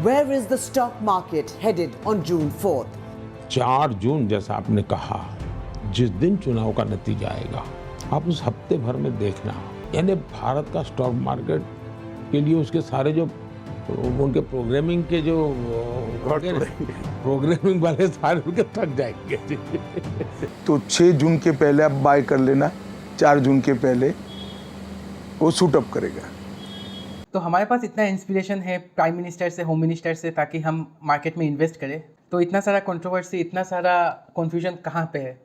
Where is the stock market headed on June 4th? 4 जून जैसा आपने कहा, जिस दिन चुनाव का नतीजा आएगा, आप उस हफ्ते भर में देखना, यानी भारत का स्टॉक मार्केट के लिए उसके सारे जो उनके प्रोग्रामिंग के जो प्रोग्रामिंग वाले सारे उनके थक जाएंगे। तो 6 जून के पहले आप बाय कर लेना, 4 जून के पहले वो सूट अप करेगा। तो हमारे पास इतना इंस्पिरेशन है प्राइम मिनिस्टर से, होम मिनिस्टर से, ताकि हम मार्केट में इन्वेस्ट करें। तो इतना सारा कंट्रोवर्सी, इतना सारा कन्फ्यूजन कहाँ पे है,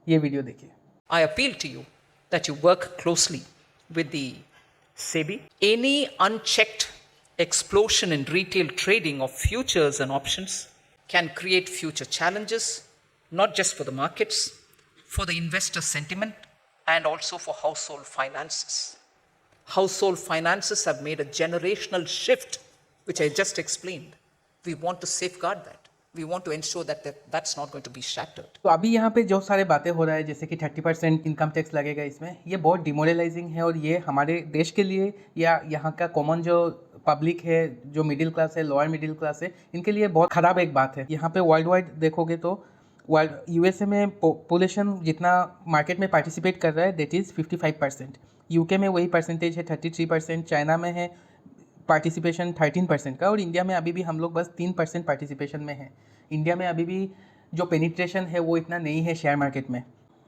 ये वीडियो देखिए। I appeal to you that you work closely with the SEBI. Any unchecked explosion in retail trading of futures and options can create future challenges, not just for the markets, for the investor sentiment, and also for household finances. Household finances have made a generational shift, which I just explained. We want to safeguard that. We want to ensure that that's not going to be shattered. तो अभी यहाँ पे जो सारे बातें हो रहा है, जैसे कि 30% इनकम टैक्स लगेगा इसमें, ये बहुत डिमोरलाइजिंग है और ये हमारे देश के लिए या यहाँ का कॉमन जो पब्लिक है, जो मिडिल क्लास है, लोअर मिडिल क्लास है, इनके लिए बहुत ख़राब एक बात है। यहाँ पे वर्ल्ड वाइड देखोगे तो यूएसए में पॉपुलेशन जितना मार्केट में पार्टिसिपेट कर रहा है दैट इज़ 55%। यूके में वही परसेंटेज है 33%, चाइना में है पार्टिसिपेशन 13% का, और इंडिया में अभी भी हम लोग बस 3% पार्टिसिपेशन में है। इंडिया में अभी भी जो पेनिट्रेशन है वो इतना नहीं है शेयर मार्केट में।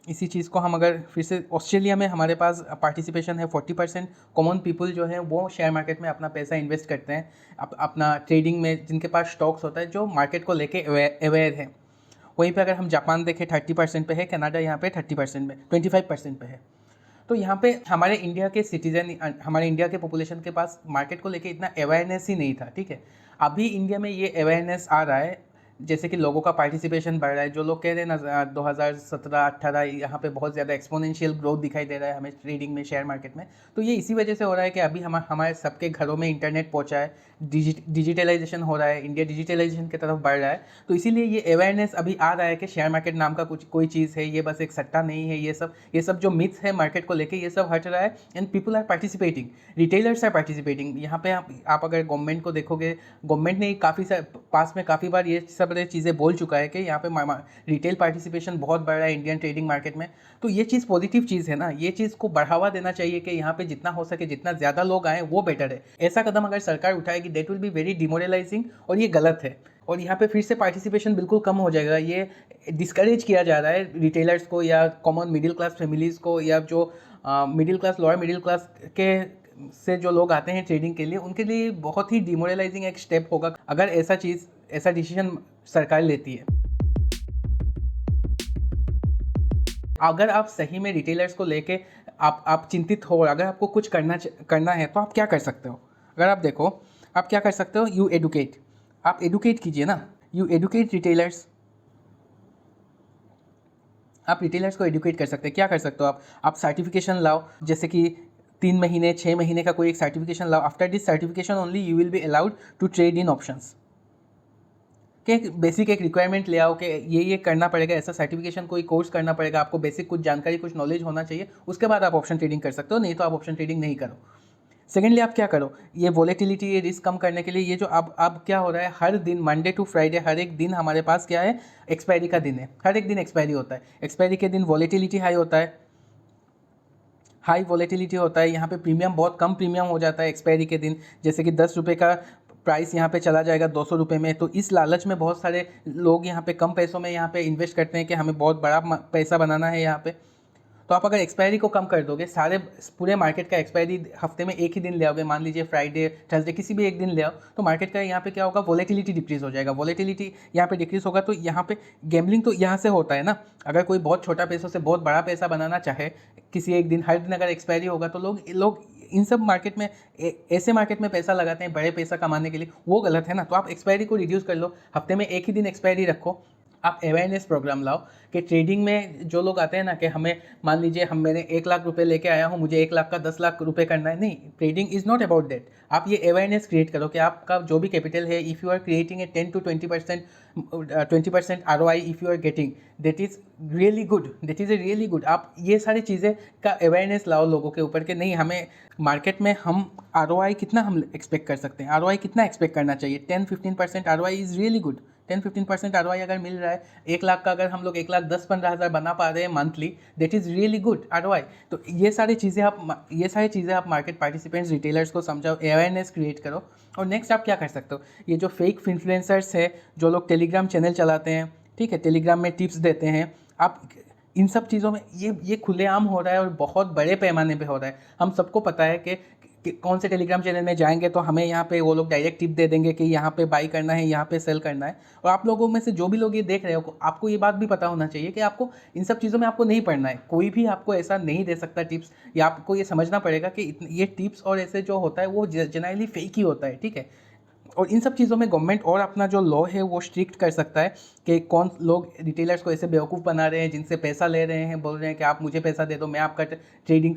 इसी चीज़ को हम अगर फिर से ऑस्ट्रेलिया में हमारे पास पार्टिसिपेशन है 40%। कॉमन पीपल जो है वो शेयर मार्केट में अपना पैसा इन्वेस्ट करते हैं, अपना ट्रेडिंग में, जिनके पास स्टॉक्स होता है, जो मार्केट को लेके अवेयर है। वहीं पे अगर हम जापान देखें 30% पे है, कनाडा यहाँ पे 30% में 25% पे है। तो यहाँ पे हमारे इंडिया के सिटीजन, हमारे इंडिया के पॉपुलेशन के पास मार्केट को लेके इतना अवेयरनेस ही नहीं था। ठीक है, अभी इंडिया में ये अवेयरनेस आ रहा है, जैसे कि लोगों का पार्टिसिपेशन बढ़ रहा है। जो लोग कह रहे हैं ना 2017-18 यहाँ पे बहुत ज़्यादा एक्सपोनेंशियल ग्रोथ दिखाई दे रहा है हमें ट्रेडिंग में, शेयर मार्केट में, तो ये इसी वजह से हो रहा है कि अभी हमारे सबके घरों में इंटरनेट पहुँचा है, डिजिटलाइजेशन हो रहा है, इंडिया डिजिटलाइजेशन की तरफ बढ़ रहा है। तो इसीलिए ये अवेयरनेस अभी आ रहा है कि शेयर मार्केट नाम का कोई चीज़ है, ये बस एक सट्टा नहीं है। ये सब जो मिथ्स है मार्केट को लेके, ये सब हट रहा है and people are participating, retailers are participating. यहाँ पे आप अगर गवर्नमेंट को देखोगे, गवर्नमेंट ने पास में काफ़ी बार ये सब चीज़ें बोल चुका है कि यहाँ पे रिटेल पार्टिसिपेशन बहुत बढ़ रहा है इंडियन ट्रेडिंग मार्केट में। तो ये चीज़ पॉजिटिव चीज़ है ना, ये चीज़ को बढ़ावा देना चाहिए कि यहाँ पे जितना हो सके, जितना ज़्यादा लोग आएँ वो बेटर है। ऐसा कदम अगर सरकार उठाएगी that will be very demoralising, और ये गलत है। और यहाँ पे फिर से पार्टिसिपेशन बिल्कुल कम हो जाएगा। ये डिस्करेज किया जा रहा है रिटेलर्स को या कॉमन मिडिल क्लास फैमिलीज़ को, या जो middle class, lower middle class के से जो लोग आते हैं ट्रेडिंग के लिए, उनके लिए बहुत ही डिमोरलाइजिंग एक स्टेप होगा अगर ऐसा डिसीजन सरकार लेती है। अगर आप सही में रिटेलर्स को लेके आप चिंतित हो, अगर आपको कुछ करना है तो आप क्या कर सकते हो? अगर आप देखो, आप क्या कर सकते हो, यू एडुकेट, आप एडुकेट कीजिए ना, यू एडुकेट रिटेलर्स। आप रिटेलर्स को एडुकेट कर सकते हैं। क्या कर सकते हो आप सर्टिफिकेशन लाओ, जैसे कि 3 महीने 6 महीने का कोई एक सर्टिफिकेशन लाओ। After this certification only you will be allowed to trade in options. कि बेसिक एक रिक्वायरमेंट ले आओ कि ये करना पड़ेगा, ऐसा सर्टिफिकेशन कोई कोर्स करना पड़ेगा, आपको बेसिक कुछ जानकारी, कुछ नॉलेज होना चाहिए, उसके बाद आप ऑप्शन ट्रेडिंग कर सकते हो, नहीं तो आप ऑप्शन ट्रेडिंग नहीं करो। सेकेंडली आप क्या करो, ये वॉलेटिलिटी, ये रिस्क कम करने के लिए, ये जो अब क्या हो रहा है, हर दिन मंडे टू फ्राइडे हर एक दिन हमारे पास क्या है, एक्सपायरी का दिन है। हर एक दिन एक्सपायरी होता है। एक्सपायरी के दिन वॉलेटिलिटी हाई होता है, हाई वॉलेटिलिटी होता है। यहाँ पे प्रीमियम बहुत कम प्रीमियम हो जाता है एक्सपायरी के दिन, जैसे कि 10 रुपये का प्राइस यहाँ पे चला जाएगा 200 रुपये में। तो इस लालच में बहुत सारे लोग यहाँ पे कम पैसों में यहाँ पे इन्वेस्ट करते हैं कि हमें बहुत बड़ा पैसा बनाना है यहाँ पे। तो आप अगर एक्सपायरी को कम कर दोगे, पूरे मार्केट का एक्सपायरी हफ्ते में एक ही दिन ले आओगे, मान लीजिए फ्राइडे, थर्सडे, किसी भी एक दिन ले आओ, तो मार्केट का यहाँ पे क्या होगा, वॉलेटिलिटी डिक्रीज हो जाएगा। वॉलेटिलिटी यहाँ पे डिक्रीज होगा तो यहाँ पे गैम्बलिंग तो यहाँ से होता है ना। अगर कोई बहुत छोटा पैसों से बहुत बड़ा पैसा बनाना चाहे किसी एक दिन, हर दिन अगर एक्सपायरी होगा, तो लोग इन सब मार्केट में, ऐसे मार्केट में पैसा लगाते हैं बड़े पैसा कमाने के लिए, वो गलत है ना। तो आप एक्सपायरी को रिड्यूस कर लो, हफ्ते में एक ही दिन एक्सपायरी रखो। आप अवेयरनेस प्रोग्राम लाओ कि ट्रेडिंग में जो लोग आते हैं ना कि हमें मान लीजिए मैंने 1 लाख रुपए लेके आया हूँ, मुझे 1 लाख का 10 लाख रुपए करना है। नहीं, trading is not about that. आप ये अवेयरनेस क्रिएट करो कि आपका जो भी कैपिटल है, if you are creating a 10 to 20% ROI if you are getting, that is really good, that is a really good. आप ये सारी चीज़ें का अवेयरनेस लाओ लोगों के ऊपर कि नहीं, हमें मार्केट में हम ROI कितना हम एक्सपेक्ट कर सकते हैं, ROI कितना एक्सपेक्ट करना चाहिए। 10-15% ROI is really good. 10-15% ROI अगर मिल रहा है 1 लाख का, अगर हम लोग 1,10,15 हज़ार बना पा रहे हैं monthly, that is really good ROI। तो ये सारी चीज़ें आप मार्केट पार्टिसिपेंट्स, रिटेलर्स को समझाओ, अवेयरनेस क्रिएट करो। और नेक्स्ट आप क्या कर सकते हो, ये जो फेक इन्फ्लुएंसर्स है, जो लोग टेलीग्राम चैनल चलाते हैं, ठीक है, टेलीग्राम में टिप्स देते हैं, आप इन सब चीज़ों में ये खुलेआम हो रहा है और बहुत बड़े पैमाने पे हो रहा है। हम सबको पता है कि कौन से टेलीग्राम चैनल में जाएंगे तो हमें यहाँ पे वो लोग डायरेक्ट टिप दे देंगे कि यहाँ पे बाई करना है, यहाँ पे सेल करना है। और आप लोगों में से जो भी लोग ये देख रहे हो, आपको ये बात भी पता होना चाहिए कि आपको इन सब चीज़ों में आपको नहीं पढ़ना है। कोई भी आपको ऐसा नहीं दे सकता टिप्स, या आपको ये समझना पड़ेगा कि ये टिप्स और ऐसे जो होता है वो जनरली फेक ही होता है, ठीक है। और इन सब चीज़ों में गवर्नमेंट और अपना जो लॉ है वो स्ट्रिक्ट कर सकता है कि कौन लोग रिटेलर्स को ऐसे बेवकूफ़ बना रहे हैं, जिनसे पैसा ले रहे हैं, बोल रहे हैं कि आप मुझे पैसा दे दो, मैं आपका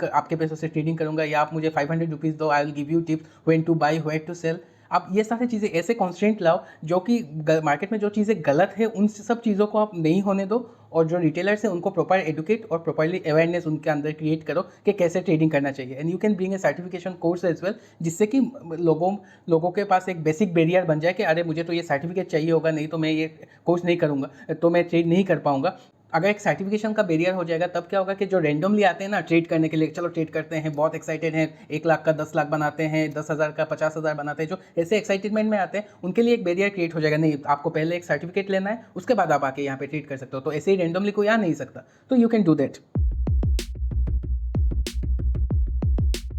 आपके पैसों से ट्रेडिंग करूंगा, या आप मुझे 500 रुपीज़ दो, I will give you tips when to buy, where to sell. आप ये सारी चीज़ें ऐसे कॉन्स्टेंट लाओ जो कि मार्केट में जो चीज़ें गलत है उन सब चीज़ों को आप नहीं होने दो, और जो रिटेलर्स हैं उनको प्रॉपर एडुकेट और प्रॉपरली अवेयरनेस उनके अंदर क्रिएट करो कि कैसे ट्रेडिंग करना चाहिए। And you can bring a certification course as well, जिससे कि लोगों के पास एक बेसिक बैरियर बन जाए कि अरे मुझे तो ये सर्टिफिकेट चाहिए होगा, नहीं तो मैं ये कोर्स नहीं करूँगा, तो मैं ट्रेड नहीं कर पाऊँगा। अगर एक सर्टिफिकेशन का बैरियर हो जाएगा तब क्या होगा कि जो रैंडमली आते हैं ना ट्रेड करने के लिए, चलो ट्रेड करते हैं, बहुत एक्साइटेड हैं, 1 लाख का 10 लाख बनाते हैं, 10,000 का 50,000 बनाते हैं, जो ऐसे एक्साइटमेंट में आते हैं उनके लिए एक बैरियर क्रिएट हो जाएगा। नहीं, आपको पहले एक सर्टिफिकेट लेना है, उसके बाद आप आके यहाँ पे ट्रेड कर सकते हो। तो ऐसे ही रैंडमली कोई आ नहीं सकता, तो you can do that.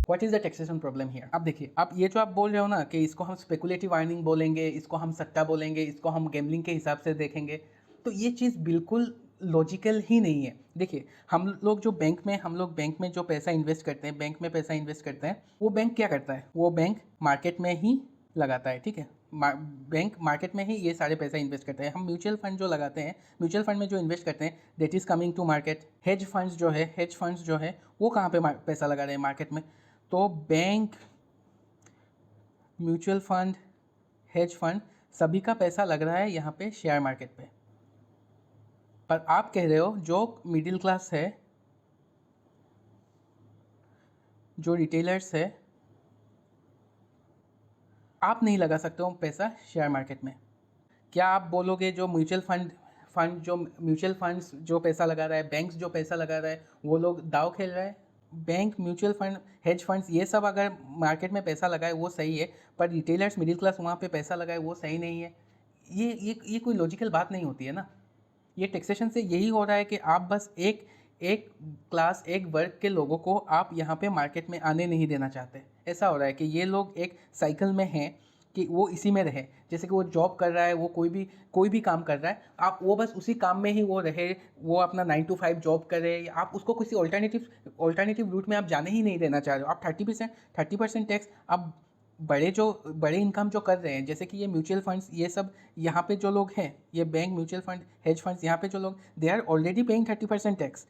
What is the taxation problem here? अब देखिए, आप ये जो आप बोल रहे हो ना कि इसको हम स्पेकुलेटिव अर्निंग बोलेंगे, इसको हम सट्टा बोलेंगे, इसको हम गैम्बलिंग के हिसाब से देखेंगे, तो ये चीज़ बिल्कुल लॉजिकल ही नहीं है। देखिए, हम लोग बैंक में जो पैसा इन्वेस्ट करते हैं, वो बैंक क्या करता है, वो बैंक मार्केट में ही लगाता है, ठीक है। बैंक मार्केट में ही ये सारे पैसा इन्वेस्ट करते हैं। हम म्यूचुअल फंड जो लगाते हैं, म्यूचुअल फंड में जो इन्वेस्ट करते हैं, that is coming to market. Hedge funds जो है वो कहाँ पे पैसा लगा रहे हैं, मार्केट में। तो bank, mutual fund, hedge fund, सभी का पैसा लग रहा है यहाँ पे शेयर मार्केट पे। पर आप कह रहे हो जो मिडिल क्लास है, जो रिटेलर्स है, आप नहीं लगा सकते हो पैसा शेयर मार्केट में। क्या आप बोलोगे जो म्यूचुअल फंड्स जो पैसा लगा रहा है, बैंक्स जो पैसा लगा रहा है, वो लोग दाव खेल रहा है? Bank, mutual fund, hedge funds, ये सब अगर मार्केट में पैसा लगाए वो सही है, पर रिटेलर्स, मिडिल क्लास वहाँ पे पैसा लगाए वो सही नहीं है। ये कोई लॉजिकल बात नहीं होती है ना। ये टैक्सेशन से यही हो रहा है कि आप बस एक क्लास, एक वर्ग के लोगों को आप यहाँ पे मार्केट में आने नहीं देना चाहते। ऐसा हो रहा है कि ये लोग एक साइकिल में हैं कि वो इसी में रहे। जैसे कि वो जॉब कर रहा है, वो कोई भी काम कर रहा है, आप वो बस उसी काम में ही वो रहे, वो अपना 9 to 5 जॉब करे, या आप उसको किसी ऑल्टरनेटिव रूट में आप जाने ही नहीं देना चाह रहे हो। आप 30% टैक्स आप बड़े इनकम जो कर रहे हैं, जैसे कि ये म्यूचुअल फंड्स, ये सब यहाँ पे जो लोग हैं, ये bank, mutual fund, hedge funds, यहाँ पे जो लोग, they are already paying 30% tax,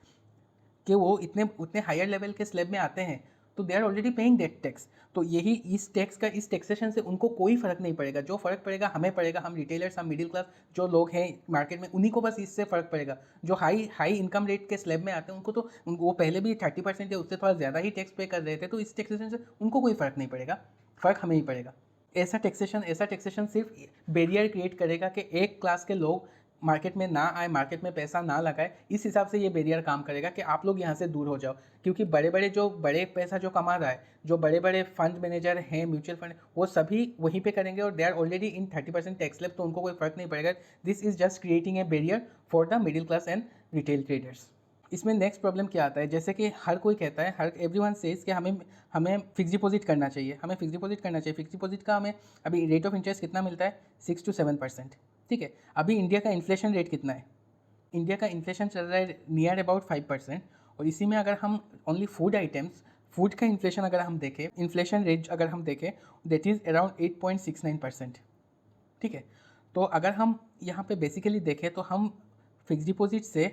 कि वो उतने हायर लेवल के स्लैब में आते हैं, तो they are already paying that tax. तो यही इस टैक्सेशन से उनको कोई फ़र्क नहीं पड़ेगा। जो फ़र्क पड़ेगा हमें पड़ेगा, हम रिटेलर्स, हम मिडिल क्लास जो लोग हैं मार्केट में, उन्हीं को बस इससे फ़र्क पड़ेगा। जो हाई इनकम रेट के स्लैब में आते हैं उनको तो वो पहले भी 30% या उससे थोड़ा ज़्यादा ही टैक्स पे कर रहे थे, तो इस टैक्सेशन से उनको कोई फ़र्क नहीं पड़ेगा, फ़र्क हमें ही पड़ेगा। ऐसा टैक्सेशन सिर्फ बैरियर क्रिएट करेगा कि एक क्लास के लोग मार्केट में ना आए, मार्केट में पैसा ना लगाए। इस हिसाब से ये बैरियर काम करेगा कि आप लोग यहाँ से दूर हो जाओ, क्योंकि बड़े पैसा जो कमा रहा है, जो बड़े फंड मैनेजर हैं, म्यूचुअल फंड, वो सभी वहीं पे करेंगे और they are already in 30% tax slab, तो उनको कोई फ़र्क नहीं पड़ेगा। This is just creating a barrier for the middle class and retail traders. इसमें नेक्स्ट प्रॉब्लम क्या आता है, जैसे कि हर कोई कहता है, एवरीवन सेज कि हमें फिक्स डिपॉजिट करना चाहिए, फिक्स डिपॉजिट का हमें अभी रेट ऑफ इंटरेस्ट कितना मिलता है, 6 to 7%, ठीक है। अभी इंडिया का इन्फ्लेशन रेट कितना है, इंडिया का इन्फ्लेशन चल रहा है नियर अबाउट 5%, और इसी में अगर हम ओनली फूड का इन्फ्लेशन अगर हम देखें, इन्फ्लेशन रेट अगर हम देखें, दैट इज़ अराउंड 8.69%, ठीक है। तो अगर हम यहाँ पे बेसिकली देखें तो हम फिक्स डिपॉजिट से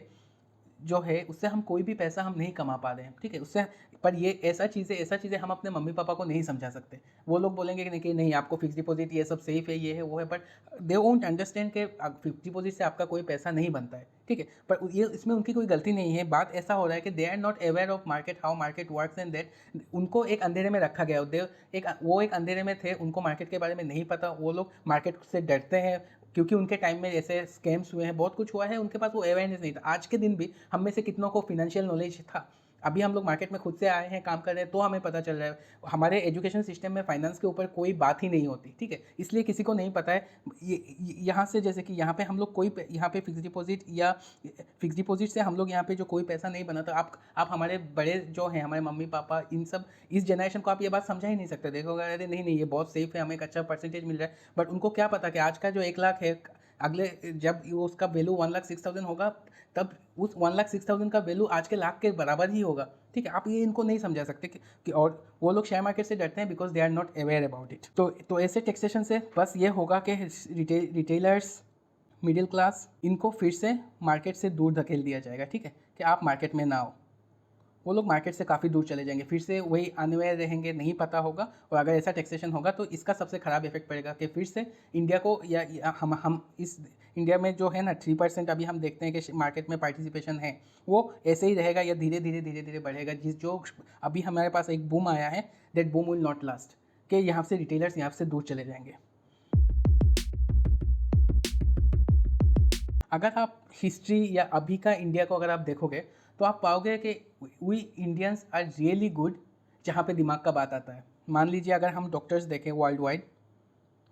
जो है उससे हम कोई भी पैसा हम नहीं कमा पा रहे हैं, ठीक है। उससे पर ये ऐसा चीज़ें हम अपने मम्मी पापा को नहीं समझा सकते। वो लोग बोलेंगे कि नहीं आपको फिक्स डिपॉजिट ये सब सेफ है, ये है वो है, बट दे वोंट अंडरस्टैंड कि फिक्स डिपॉजिट से आपका कोई पैसा नहीं बनता है, ठीक है। पर ये इसमें उनकी कोई गलती नहीं है। बात ऐसा हो रहा है कि they are not aware of market, how market works and that उनको एक अंधेरे में रखा गया। वो एक अंधेरे में थे, उनको मार्केट के बारे में नहीं पता। वो लोग मार्केट से डरते हैं क्योंकि उनके टाइम में ऐसे स्कैम्स हुए हैं, बहुत कुछ हुआ है, उनके पास वो अवेयरनेस नहीं था। आज के दिन भी हम में से कितनों को फिनेंशियल नॉलेज था। अभी हम लोग मार्केट में खुद से आए हैं, काम कर रहे हैं, तो हमें पता चल रहा है। हमारे एजुकेशन सिस्टम में फाइनेंस के ऊपर कोई बात ही नहीं होती, ठीक है। इसलिए किसी को नहीं पता है। यहाँ से जैसे कि यहाँ पे हम लोग कोई यहाँ पे फिक्स डिपॉजिट या फिक्स डिपॉजिट से हम लोग यहाँ पे जो कोई पैसा नहीं बना, तो आप हमारे बड़े जो हैं, हमारे मम्मी पापा, इन सब इस जनरेशन को आप ये बात समझा ही नहीं सकते। देखोगे अरे नहीं ये बहुत सेफ है, हमें एक अच्छा परसेंटेज मिल रहा है, बट उनको क्या पता कि आज का जो 1 लाख है, अगले जब उसका वैल्यू 1,06,000 होगा, तब उस 1,06,000 का वैल्यू आज के लाख के बराबर ही होगा, ठीक है। आप ये इनको नहीं समझा सकते कि और वो लोग शेयर मार्केट से डरते हैं because they are not aware about it. तो ऐसे टैक्सेशन से बस ये होगा कि रिटेलर्स, मिडिल क्लास, इनको फिर से मार्केट से दूर धकेल दिया जाएगा, ठीक है, कि आप मार्केट में ना आओ। वो लोग मार्केट से काफ़ी दूर चले जाएंगे, फिर से वही अनअवेयर रहेंगे, नहीं पता होगा। और अगर ऐसा टैक्सेशन होगा तो इसका सबसे ख़राब इफेक्ट पड़ेगा कि फिर से इंडिया को या हम इस इंडिया में जो है ना 3% अभी हम देखते हैं कि मार्केट में पार्टिसिपेशन है, वो ऐसे ही रहेगा या धीरे धीरे बढ़ेगा। जो अभी हमारे पास एक बूम आया है, that boom will not last, कि यहाँ से रिटेलर्स यहाँ से दूर चले जाएंगे। अगर आप हिस्ट्री या अभी का इंडिया को अगर आप देखोगे तो आप पाओगे कि we Indians are really good जहाँ पे दिमाग का बात आता है। मान लीजिए अगर हम डॉक्टर्स देखें world wide,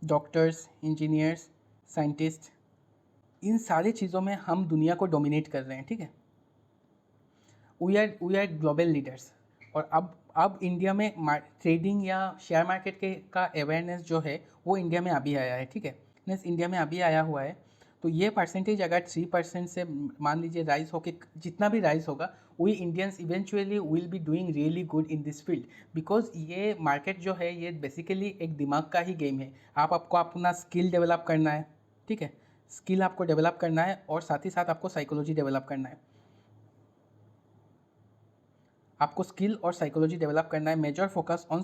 doctors, engineers, scientist, इन सारी चीज़ों में हम दुनिया को डोमिनेट कर रहे हैं, ठीक है। We are global leaders. और अब इंडिया में ट्रेडिंग या शेयर मार्केट का अवेयरनेस जो है वो इंडिया में अभी आया है, ठीक है। इंडिया में अभी आया हुआ है। तो ये परसेंटेज अगर 3% से मान लीजिए राइज होके, जितना भी राइज होगा, we Indians eventually will be doing really good in this field. Because ये मार्केट जो है ये बेसिकली एक दिमाग का ही गेम है। आपको अपना स्किल डेवलप करना है, ठीक है, स्किल आपको डेवलप करना है, और साथ ही साथ आपको साइकोलॉजी डेवलप करना है। आपको स्किल और साइकोलॉजी डेवलप करना है। मेजर फोकस ऑन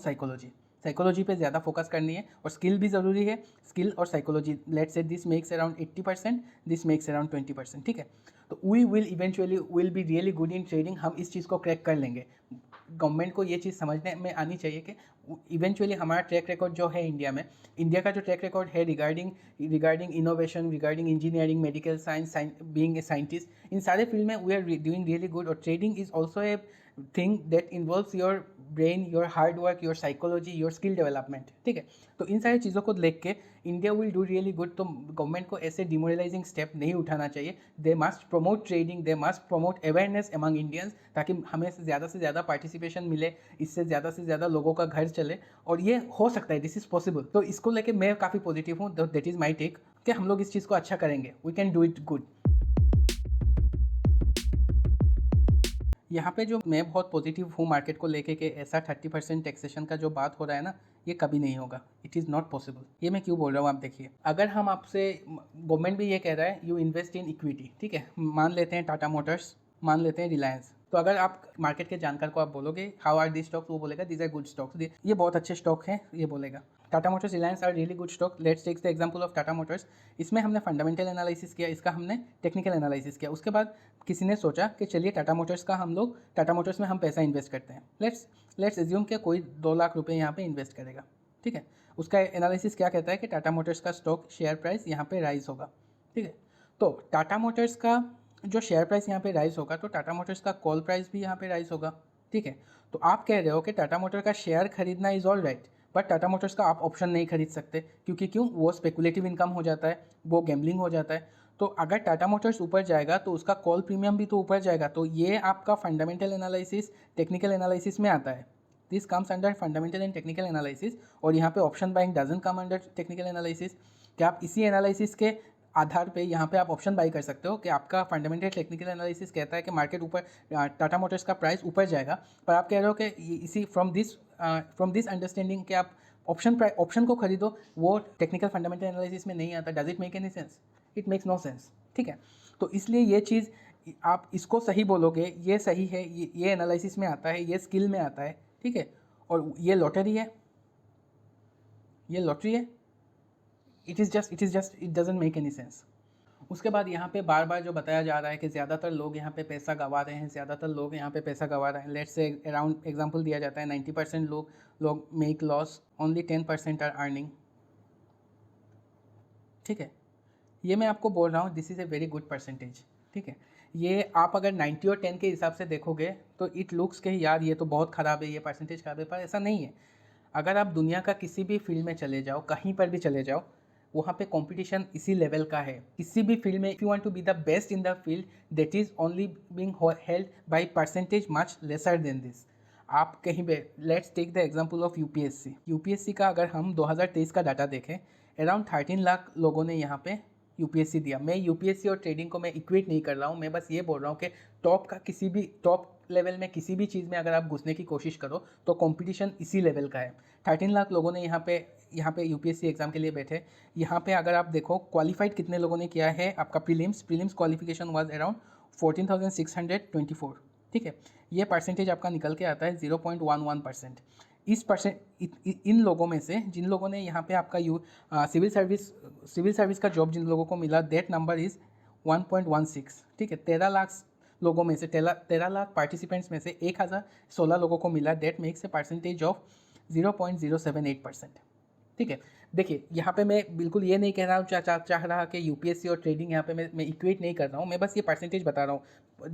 साइकोलॉजी पे ज़्यादा फोकस करनी है, और स्किल भी ज़रूरी है। स्किल और psychology, let's say this makes around 80%, this makes around 20%, ठीक है। तो we will eventually will be really good in trading. हम इस चीज़ को क्रैक कर लेंगे। गवर्नमेंट को ये चीज़ समझने में आनी चाहिए कि इवेंचुअली हमारा ट्रैक रिकॉर्ड जो है इंडिया का जो ट्रैक रिकॉर्ड है regarding innovation, regarding engineering, medical science, being a scientist, इन सारे फील्ड में we are doing really good. और trading is also a thing that involves your brain, your hard work, your psychology, your skill development, ठीक है। तो इन सारी चीज़ों को देख के India will do really good. तो गवर्नमेंट को ऐसे डिमोरलाइजिंग स्टेप नहीं उठाना चाहिए। They must promote trading, they must promote awareness among Indians, ताकि हमें से ज़्यादा पार्टिसिपेशन मिले, इससे ज़्यादा लोगों का घर चले, और ये हो सकता है, दिस इज़ पॉसिबल। तो इसको लेके मैं काफ़ी पॉजिटिव हूँ। दैट इज़ माई टेक कि हम लोग इस चीज़ को अच्छा करेंगे, we can do it good. यहाँ पे जो मैं बहुत पॉजिटिव हूँ मार्केट को लेके कि ऐसा 30% टैक्सेशन का जो बात हो रहा है ना, ये कभी नहीं होगा। It is not possible. ये मैं क्यों बोल रहा हूँ आप देखिए। अगर हम आपसे, गवर्नमेंट भी ये कह रहा है यू इन्वेस्ट इन इक्विटी, ठीक है। मान लेते हैं टाटा मोटर्स, मान लेते हैं रिलायंस। तो अगर आप मार्केट के जानकार को आप बोलोगे हाउ आर दी स्टॉक्स, वो बोलेगा दीज आर गुड स्टॉक्स, ये बहुत अच्छे स्टॉक हैं, ये बोलेगा। Tata Motors, Reliance are really good stock. Let's take the example of Tata Motors. इसमें हमने फंडामेंटल एनालिसिस किया, इसका हमने टेक्निकल एनालिसिस किया। उसके बाद किसी ने सोचा कि चलिए टाटा मोटर्स में हम पैसा इन्वेस्ट करते हैं। लेट्स एज्यूम कि कोई 2 लाख रुपये यहाँ पे इन्वेस्ट करेगा, ठीक है। उसका एनालिसिस क्या कहता है कि टाटा मोटर्स का स्टॉक शेयर प्राइस यहाँ पे राइज होगा, ठीक है। तो टाटा मोटर्स का जो शेयर प्राइस यहाँ पे राइज होगा, तो टाटा मोटर्स का कॉल प्राइस भी यहाँ पे राइज होगा, ठीक है। तो आप कह रहे हो कि टाटा मोटर का शेयर खरीदना is all right, but Tata Motors का आप ऑप्शन नहीं खरीद सकते, क्योंकि वो स्पेकुलेटिव इनकम हो जाता है, वो गैम्बलिंग हो जाता है। तो अगर टाटा मोटर्स ऊपर जाएगा तो उसका कॉल प्रीमियम भी तो ऊपर जाएगा। तो ये आपका फंडामेंटल एनालिसिस, टेक्निकल एनालिसिस में आता है। This comes under fundamental and technical analysis. और यहाँ पे option buying doesn't come under technical analysis. क्या आप इसी एनालिसिस के आधार पे यहाँ पे आप ऑप्शन बाई कर सकते हो कि आपका फंडामेंटल टेक्निकल एनालिसिस कहता है कि मार्केट ऊपर, टाटा मोटर्स का प्राइस ऊपर जाएगा, पर आप कह रहे हो कि इसी फ्रॉम दिस अंडरस्टैंडिंग कि आप ऑप्शन को खरीदो, वो टेक्निकल फंडामेंटल एनालिसिस में नहीं आता। Does it make any sense? It makes no sense, ठीक है। तो इसलिए ये चीज़ आप इसको सही बोलोगे, ये सही है, ये एनालिसिस में आता है, ये स्किल में आता है, ठीक है। और ये लॉटरी है, ये लॉटरी है, it is just it doesn't make any sense. उसके बाद यहाँ पे बार बार जो बताया जा रहा है कि ज़्यादातर लोग यहाँ पे पैसा गंवा रहे हैं, ज़्यादातर लोग यहाँ पे पैसा गंवा रहे हैं। लेट्स से अराउंड एग्जांपल दिया जाता है 90% लोग make loss, only 10% are earning, ठीक है। ये मैं आपको बोल रहा हूँ, this is a very good percentage, ठीक है। ये आप अगर 90 और 10 के हिसाब से देखोगे तो इट लुक्स के यार ये तो बहुत ख़राब है, ये परसेंटेज ख़राब है, पर ऐसा नहीं है। अगर आप दुनिया का किसी भी फील्ड में चले जाओ, कहीं पर भी चले जाओ, वहाँ पे कंपटीशन इसी लेवल का है। किसी भी फील्ड में if you want to be the best in the field, that is only being held by percentage much lesser than this. आप कहीं पे, let's take the example of UPSC का अगर हम 2023 का डाटा देखें, अराउंड 13 लाख लोगों ने यहाँ पे यूपीएससी दिया। मैं यूपीएससी और ट्रेडिंग को मैं इक्वेट नहीं कर रहा हूँ, मैं बस ये बोल रहा हूँ कि टॉप का किसी भी टॉप लेवल में किसी भी चीज़ में अगर आप घुसने की कोशिश करो तो कंपटीशन इसी लेवल का है। 13 लाख लोगों ने यहाँ पे यूपीएससी एग्जाम के लिए बैठे। यहाँ पे अगर आप देखो क्वालिफाइड कितने लोगों ने किया है, आपका प्रीलिम्स क्वालिफिकेशन वाज अराउंड 14,624, ठीक है। ये परसेंटेज आपका निकल के आता है 0.11%। इन लोगों में से जिन लोगों ने यहाँ पे आपका सिविल सर्विस का जॉब जिन लोगों को मिला, दैट नंबर इज़ 1.16, ठीक है। 13 लाख लोगों में से 13 लाख पार्टिसिपेंट्स में से 1016 लोगों को मिला, that makes a percentage of 0.078%, ठीक है। देखिए यहाँ पे मैं बिल्कुल ये नहीं कह रहा हूँ चाह रहा कि यूपीएससी और ट्रेडिंग यहाँ पे मैं इक्वेट नहीं कर रहा हूँ, मैं बस ये परसेंटेज बता रहा हूँ।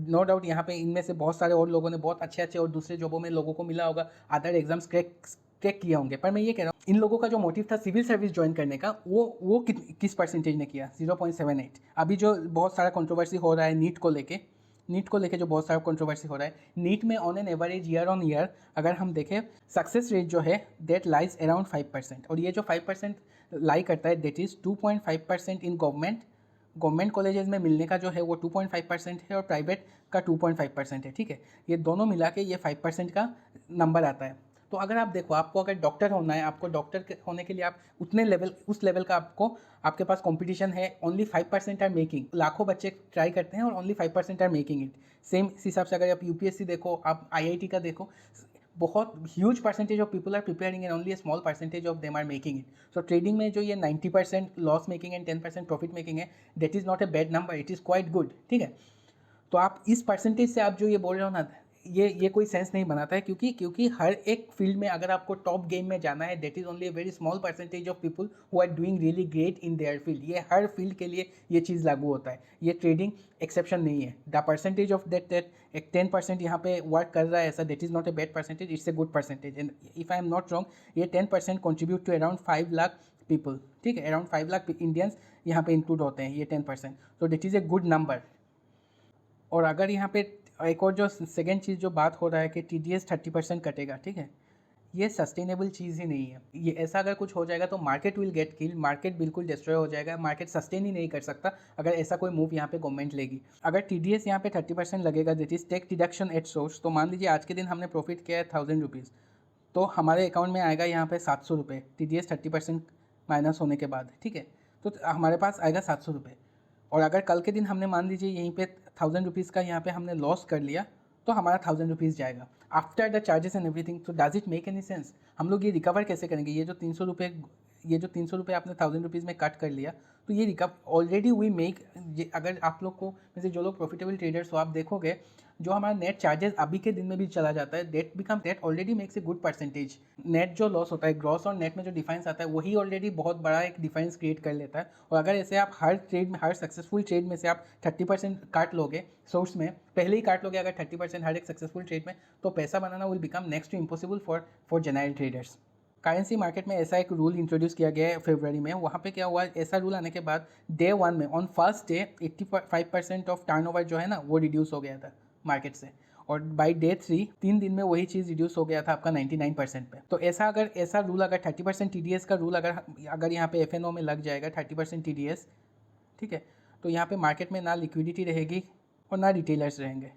नो डाउट यहाँ पे इनमें से बहुत सारे और लोगों ने बहुत अच्छे और दूसरे जॉबों में लोगों को मिला होगा, अदर एग्जाम्स क्रैक किया होंगे, पर मैं ये कह रहा हूँ इन लोगों का जो मोटिव था सिविल सर्विस ज्वाइन करने का, वो किस परसेंटेज ने किया, 0.78। अभी जो बहुत सारा कंट्रोवर्सी हो रहा है नीट को लेके जो बहुत सारा कंट्रोवर्सी हो रहा है, नीट में on an average year on year अगर हम देखें सक्सेस रेट जो है दैट लाइज अराउंड 5%, और ये जो 5% लाई करता है that is 2.5% in government colleges में मिलने का जो है वो 2.5% है और प्राइवेट का 2.5% है, ठीक है। ये दोनों मिला के ये 5% का नंबर आता है। तो अगर आप देखो, आपको अगर डॉक्टर होना है, आपको डॉक्टर होने के लिए आप उस लेवल का आपके पास कंपटीशन है, ओनली 5% आर मेकिंग। लाखों बच्चे ट्राई करते हैं और only 5% are making it. Same इस हिसाब से अगर आप यूपीएससी देखो, आप आईआईटी का देखो, बहुत huge percentage of people are preparing and only a small percentage of them are making it. So trading में जो ये 90% loss making and 10% profit making है, that is not a bad number, it is quite good, ठीक है। तो आप इस percentage से आप जो ये बोल रहे हो ना, ये कोई सेंस नहीं बनाता है, क्योंकि हर एक फील्ड में अगर आपको टॉप गेम में जाना है, that is only a very small percentage of people who are doing really great in their field. ये हर फील्ड के लिए ये चीज़ लागू होता है, ये ट्रेडिंग एक्सेप्शन नहीं है। द परसेंटेज ऑफ दैट एक 10% यहाँ पे वर्क कर रहा है ऐसा, that is not a bad percentage, it's a good percentage. And if I am not wrong, ये 10% contribute to around 5 lakh people, ठीक है। अराउंड 5 लाख इंडियंस यहाँ पे इंक्लूड होते हैं, ये 10%, तो that is a good number. और अगर यहाँ पे एक और जो सेकेंड चीज़ जो बात हो रहा है कि TDS 30% कटेगा, ठीक है, ये सस्टेनेबल चीज़ ही नहीं है। ये ऐसा अगर कुछ हो जाएगा तो market will get kill, market बिल्कुल डिस्ट्रॉय हो जाएगा, मार्केट सस्टेन ही नहीं कर सकता अगर ऐसा कोई मूव यहाँ पे गवर्नमेंट लेगी। अगर TDS यहाँ पे 30% लगेगा, that is tax deduction at source, तो मान लीजिए आज के दिन हमने प्रॉफिट किया है 1000 रुपीज़, तो हमारे अकाउंट में आएगा यहाँ पे 700 रुपये, TDS 30% माइनस होने के बाद, ठीक है। तो हमारे पास आएगा 700 रुपये। और अगर कल के दिन हमने मान लीजिए यहीं पे 1000 रुपीज़ का यहाँ पे हमने लॉस कर लिया, तो हमारा 1000 रुपीज़ जाएगा after the charges and everything. तो does it make any sense? हम लोग ये रिकवर कैसे करेंगे? ये जो 300 रुपये आपने 1000 रुपीज़ में कट कर लिया, तो ये ऑलरेडी वी मेक, अगर आप लोग को में से जो लोग प्रॉफिटेबल ट्रेडर्स हो, आप देखोगे जो हमारा नेट चार्जेस अभी के दिन में भी चला जाता है, that already makes a good percentage. Net जो लॉस होता है, ग्रॉस और नेट में जो डिफरेंस आता है, वही ऑलरेडी बहुत बड़ा एक डिफरेंस क्रिएट कर लेता है। और अगर ऐसे आप हर ट्रेड में, हर सक्सेसफुल ट्रेड में से आप 30% काट लोगे, सोर्स में पहले ही काट लोगे अगर 30% हर एक सक्सेसफुल ट्रेड में, तो पैसा बनाना will become next to impossible for general traders. Currency market में ऐसा एक रूल इंट्रोड्यूस किया गया है फरवरी में। वहाँ पे क्या हुआ, ऐसा रूल आने के बाद डे 1 में, on first day 85% of turnover जो है ना, वो रिड्यूस हो गया था मार्केट से, और बाय डे 3 दिन में वही चीज़ रिड्यूस हो गया था आपका 99% पे। तो ऐसा रूल अगर 30% TDS का रूल अगर यहाँ पे FNO में लग जाएगा 30% TDS, ठीक है, तो यहाँ पे मार्केट में ना लिक्विडिटी रहेगी और ना रिटेलर्स रहेंगे,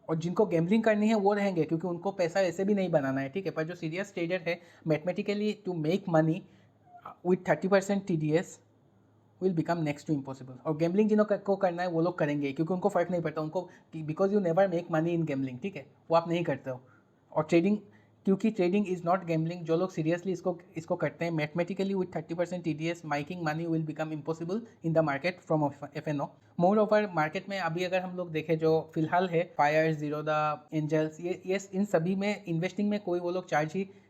और जिनको गैम्बलिंग करनी है वो रहेंगे, क्योंकि उनको पैसा ऐसे भी नहीं बनाना है, ठीक है। पर जो सीरियस ट्रेडर है, mathematically to make money with 30% TDS, will become next to impossible. और गैम्बलिंग जिन्हों को करना है वो लोग करेंगे, क्योंकि उनको फ़र्क नहीं पड़ता, उनको because you never make money in gambling, ठीक है, वो आप नहीं करते हो। और ट्रेडिंग, क्योंकि ट्रेडिंग इज़ नॉट गैम्बलिंग, जो लोग सीरियसली इसको करते हैं, mathematically with 30% TDS miking money will become impossible in the market from FNO। More over market में अभी अगर हम लोग देखें जो फिलहाल है, फायर, ज़ीरोधा, एंजल्स, ये इन सभी में इन्वेस्टिंग में कोई वो लोग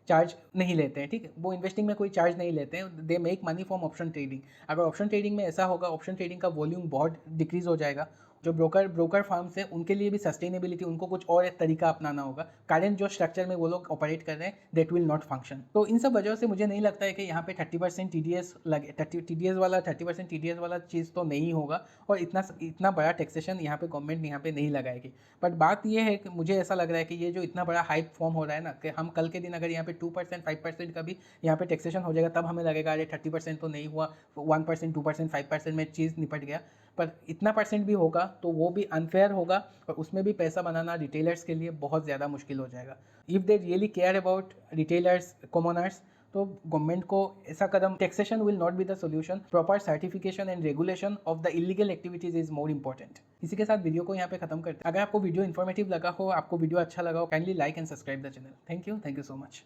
चार्ज नहीं लेते हैं, ठीक है, वो इन्वेस्टिंग में कोई चार्ज नहीं लेते हैं, they make money from option trading. अगर ऑप्शन ट्रेडिंग में ऐसा होगा, ऑप्शन ट्रेडिंग का वॉल्यूम बहुत डिक्रीज हो जाएगा। जो ब्रोकर फार्म्स है उनके लिए भी सस्टेनेबिलिटी, उनको कुछ और एक तरीका अपनाना होगा। करंट जो स्ट्रक्चर में वो लोग ऑपरेट कर रहे हैं दैट विल नॉट फंक्शन। तो इन सब वजह से मुझे नहीं लगता है कि यहाँ पे 30% TDS लगे, 30% TDS वाला चीज़ तो नहीं होगा, और इतना बड़ा टैक्सेशन यहाँ पे गवर्नमेंट यहाँ पे नहीं लगाएगी। बट बात ये है कि मुझे ऐसा लग रहा है कि ये जो इतना बड़ा हाइप फॉर्म हो रहा है ना, कि हम कल के दिन अगर यहाँ पे 2% 5% का भी यहाँ पे टैक्सेशन हो जाएगा, तब हमें लगेगा अरे 30% तो नहीं हुआ, 1% 2% 5% में चीज़ निपट गया। पर इतना परसेंट भी होगा तो वो भी अनफेयर होगा, और उसमें भी पैसा बनाना रिटेलर्स के लिए बहुत ज़्यादा मुश्किल हो जाएगा। If they really care about retailers, commoners, तो गवर्नमेंट को ऐसा कदम, taxation will not be the solution, proper certification and regulation of the illegal activities is more important. इसी के साथ वीडियो को यहाँ पे खत्म करते हैं। अगर आपको वीडियो इन्फॉर्मेटिव लगा हो, आपको वीडियो अच्छा लगा हो, kindly like and subscribe the channel. Thank you so much.